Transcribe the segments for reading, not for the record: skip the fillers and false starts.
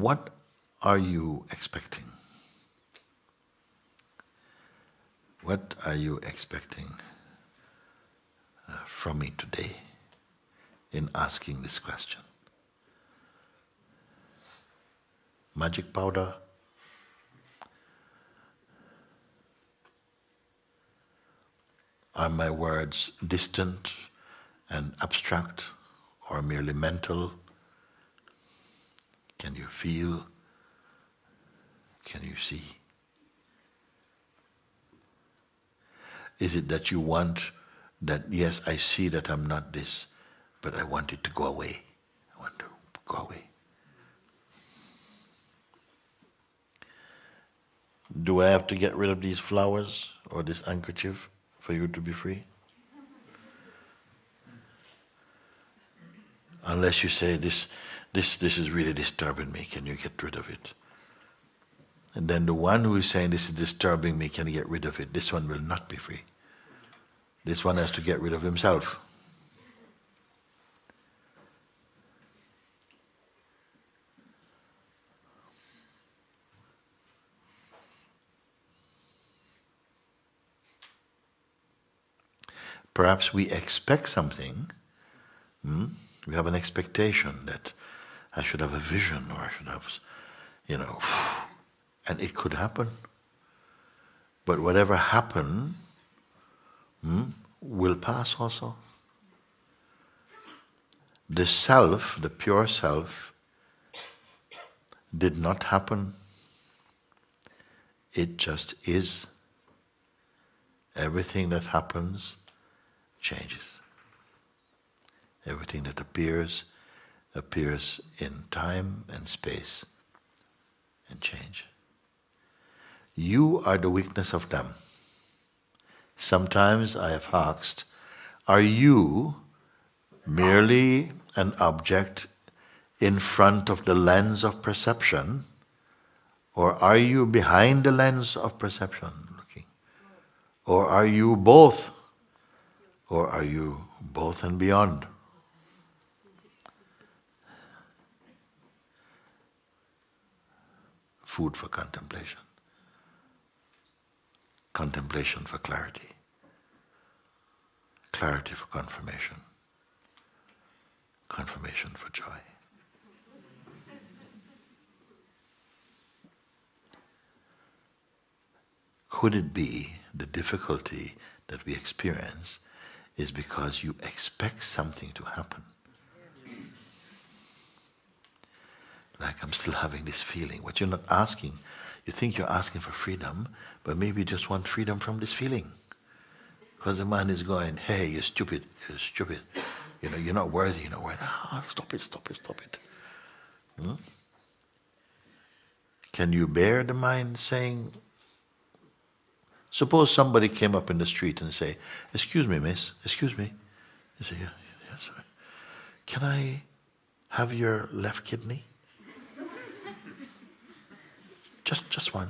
What are you expecting? What are you expecting from me today in asking this question? Magic powder? Are my words distant and abstract or merely mental? Can you feel? Can you see? Is it that you want that, yes, I see that I'm not this, but I want it to go away. I want to go away. Do I have to get rid of these flowers or this handkerchief for you to be free? Unless you say, this is really disturbing me, can you get rid of it? And then the one who is saying, this is disturbing me, can you get rid of it? This one will not be free. This one has to get rid of himself. Perhaps we expect something. We have an expectation that I should have a vision, or I should have, and it could happen. But whatever happened will pass also. The self, the pure self, did not happen. It just is. Everything that happens changes. Everything that appears in time and space and change. You are the weakness of them. Sometimes I have asked, are you merely an object in front of the lens of perception, or are you behind the lens of perception looking? Or are you both? Or are you both and beyond? Food for contemplation. Contemplation for clarity. Clarity for confirmation. Confirmation for joy. Could it be the difficulty that we experience is because you expect something to happen? Like, I'm still having this feeling. What you're not asking, you think you're asking for freedom, but maybe you just want freedom from this feeling. Because the mind is going, hey, you're stupid, you're not worthy, you're not worthy. Stop it. Can you bear the mind saying, suppose somebody came up in the street and say, excuse me, miss, excuse me. You say, yeah, sorry. Can I have your left kidney? Just one.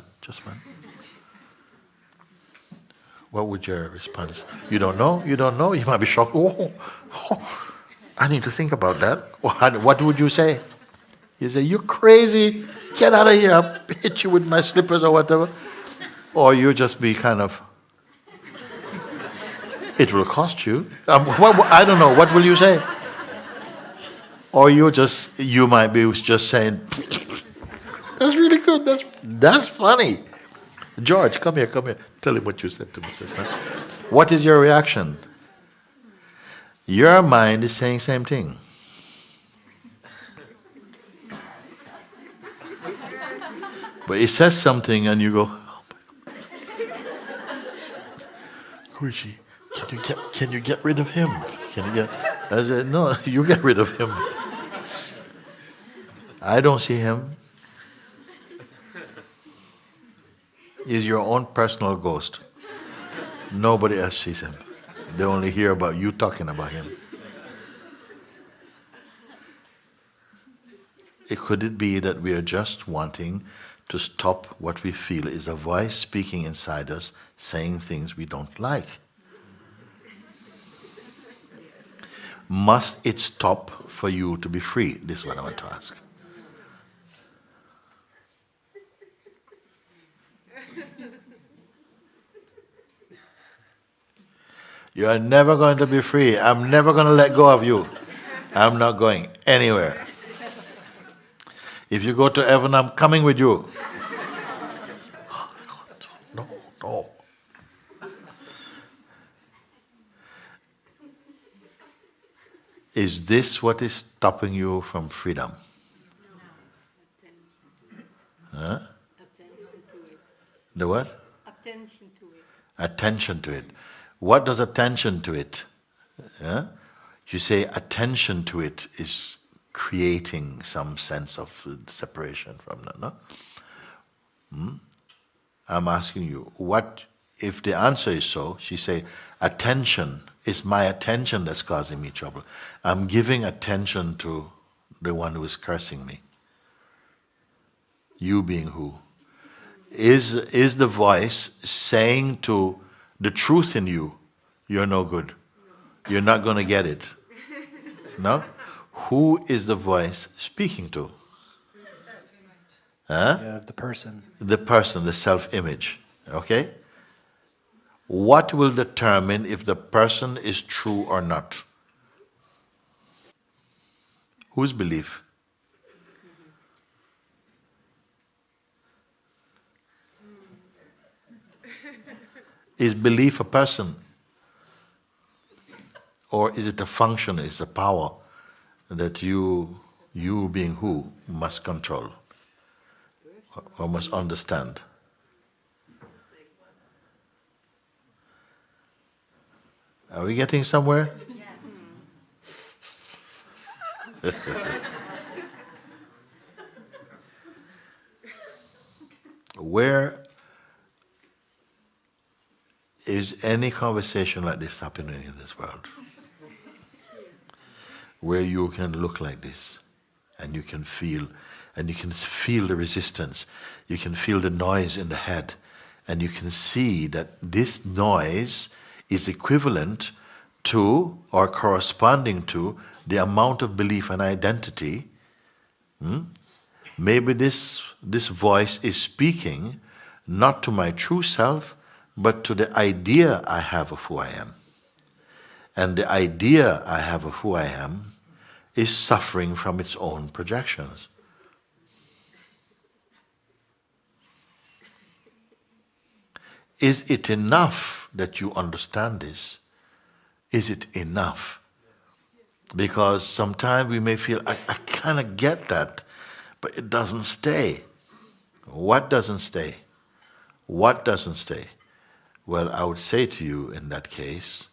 What would your response? You don't know? You might be shocked. Oh, I need to think about that. What would you say? You say, you're crazy. Get out of here. I'll hit you with my slippers or whatever. Or you just be kind of, it will cost you. I don't know. What will you say? Or you might be just saying, that's really good. That's funny. George, come here. Tell him what you said to me just now. What is your reaction? Your mind is saying same thing. But it says something and you go, oh my God. Guruji, can you get rid of him? I said, no, you get rid of him. I don't see him. He's your own personal ghost. Nobody else sees him. They only hear about you talking about him. Could it be that we are just wanting to stop what we feel is a voice speaking inside us, saying things we don't like? Must it stop for you to be free? This is what I want to ask. You are never going to be free. I'm never going to let go of you. I'm not going anywhere. If you go to heaven, I'm coming with you. No, no. Is this what is stopping you from freedom? Huh? Attention to it. The what? Attention to it. Attention to it. What does attention to it? Yeah? You say attention to it is creating some sense of separation from that, no? I'm asking you, what if the answer is so? She say, attention is my attention that's causing me trouble. I'm giving attention to the one who is cursing me. You being who? Is the voice saying to the truth in you, you're no good. You're not going to get it. No? Who is the voice speaking to? Huh? Yeah, the person. The person, the self-image. Okay? What will determine if the person is true or not? Whose belief? Is belief a person? Or is it a function, is a power that you being who, must control or must understand? Are we getting somewhere? Yes. Where is any conversation like this happening in this world? Where you can look like this and you can feel the resistance, you can feel the noise in the head, and you can see that this noise is equivalent to or corresponding to the amount of belief and identity. Maybe this voice is speaking not to my true self, but to the idea I have of who I am. And the idea I have of who I am is suffering from its own projections. Is it enough that you understand this? Is it enough? Because sometimes we may feel, I kind of get that, but it doesn't stay. What doesn't stay? What doesn't stay? Well, I would say to you in that case,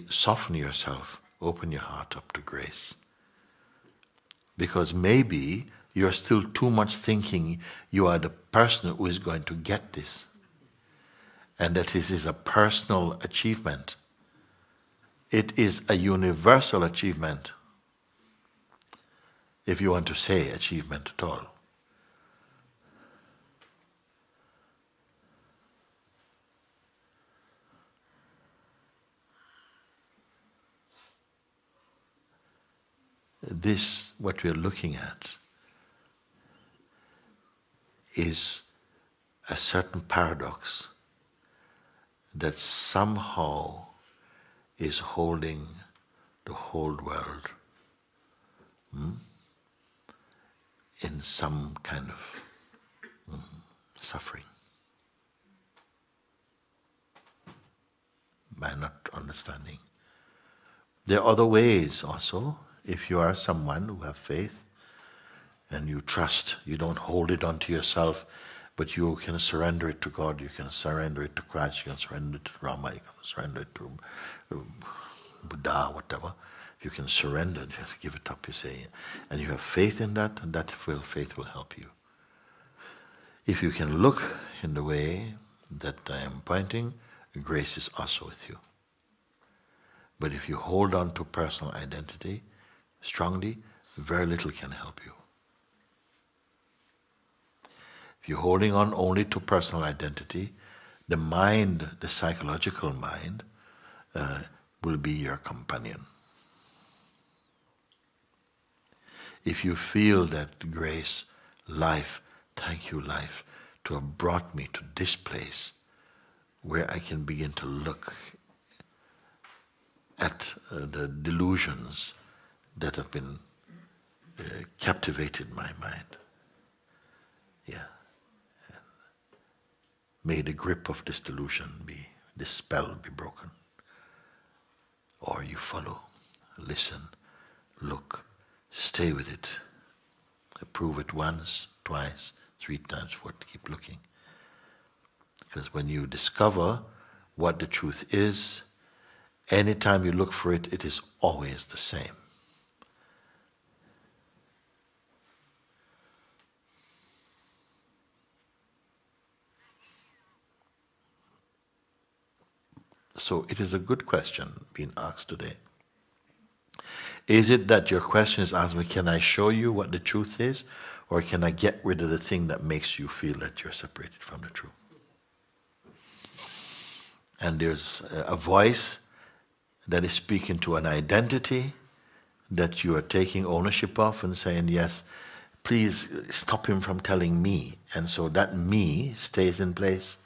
soften yourself, open your heart up to grace. Because maybe you're still too much thinking you are the person who is going to get this. And that this is a personal achievement. It is a universal achievement, if you want to say achievement at all. This, what we're looking at, is a certain paradox that somehow is holding the whole world in some kind of suffering by not understanding. There are other ways also. If you are someone who have faith and you trust, you don't hold it onto yourself, but you can surrender it to God, you can surrender it to Christ, you can surrender it to Rama, you can surrender it to Buddha, whatever. You can surrender, just give it up, you say. And you have faith in that, and that faith will help you. If you can look in the way that I am pointing, grace is also with you. But if you hold on to personal identity strongly, very little can help you. If you're holding on only to personal identity, the mind, the psychological mind, will be your companion. If you feel that grace, life, thank you life, to have brought me to this place where I can begin to look at the delusions that have been captivated my mind. Yeah. May the grip of this delusion be, this spell be broken. Or you follow, listen, look, stay with it. Prove it once, twice, 3 times, 4, keep looking. Because when you discover what the truth is, anytime you look for it, it is always the same. So it is a good question being asked today. Is it that your question is asking me, can I show you what the truth is? Or can I get rid of the thing that makes you feel that you're separated from the truth? And there's a voice that is speaking to an identity that you are taking ownership of and saying, yes, please stop him from telling me. And so that me stays in place.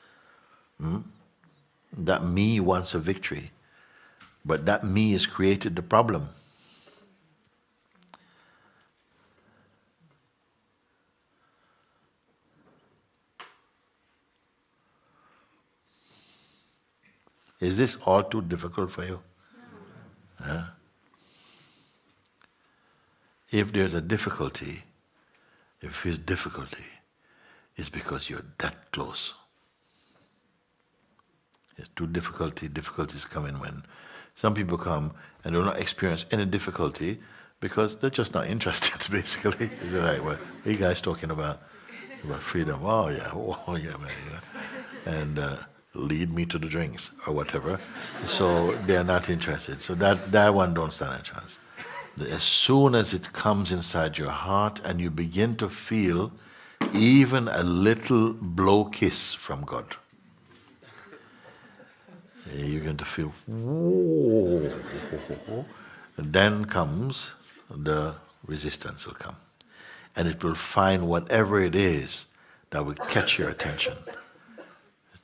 That me wants a victory. But that me has created the problem. Is this all too difficult for you? No. Huh? If there's a difficulty, if it's difficulty, it's because you're that close. It's too difficulties come in when some people come and do not experience any difficulty because they're just not interested, basically. They're like, what are you guys talking about? About freedom? Oh yeah, man. You know? And lead me to the drinks or whatever. So they're not interested. So that one don't stand a chance. As soon as it comes inside your heart and you begin to feel even a little blow kiss from God, you're going to feel, whoa. And then comes the resistance will come. And it will find whatever it is that will catch your attention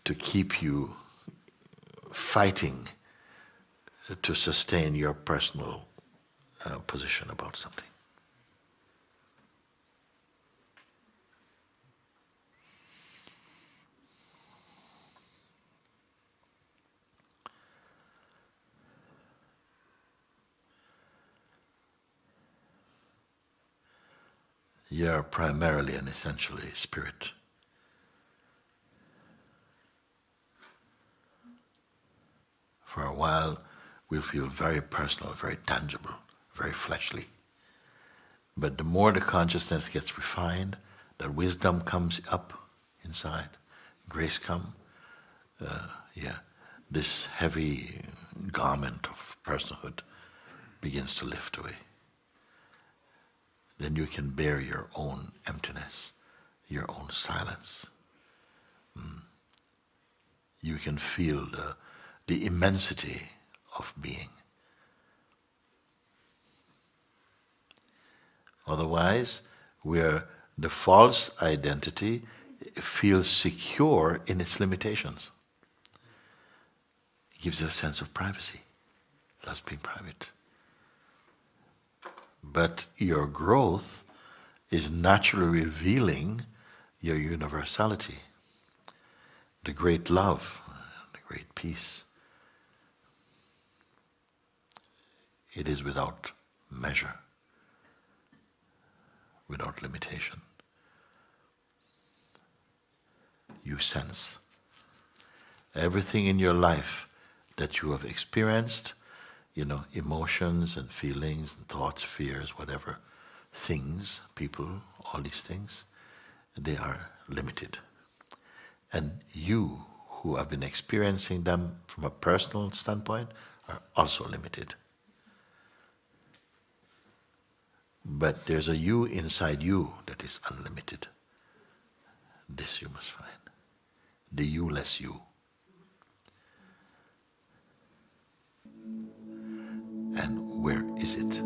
to keep you fighting to sustain your personal position about something. You are primarily and essentially spirit. For a while, we'll feel very personal, very tangible, very fleshly. But the more the consciousness gets refined, that wisdom comes up inside, grace comes, this heavy garment of personhood begins to lift away. Then you can bear your own emptiness, your own silence. You can feel the immensity of being. Otherwise, where the false identity feels secure in its limitations. It gives it a sense of privacy. Loves being private. But your growth is naturally revealing your universality, the great love, the great peace. It is without measure, without limitation. You sense everything in your life that you have experienced, emotions and feelings and thoughts, fears, whatever, things, people, all these things, they are limited. And you, who have been experiencing them from a personal standpoint, are also limited. But there's a you inside you that is unlimited. This you must find. The you-less you. And where is it?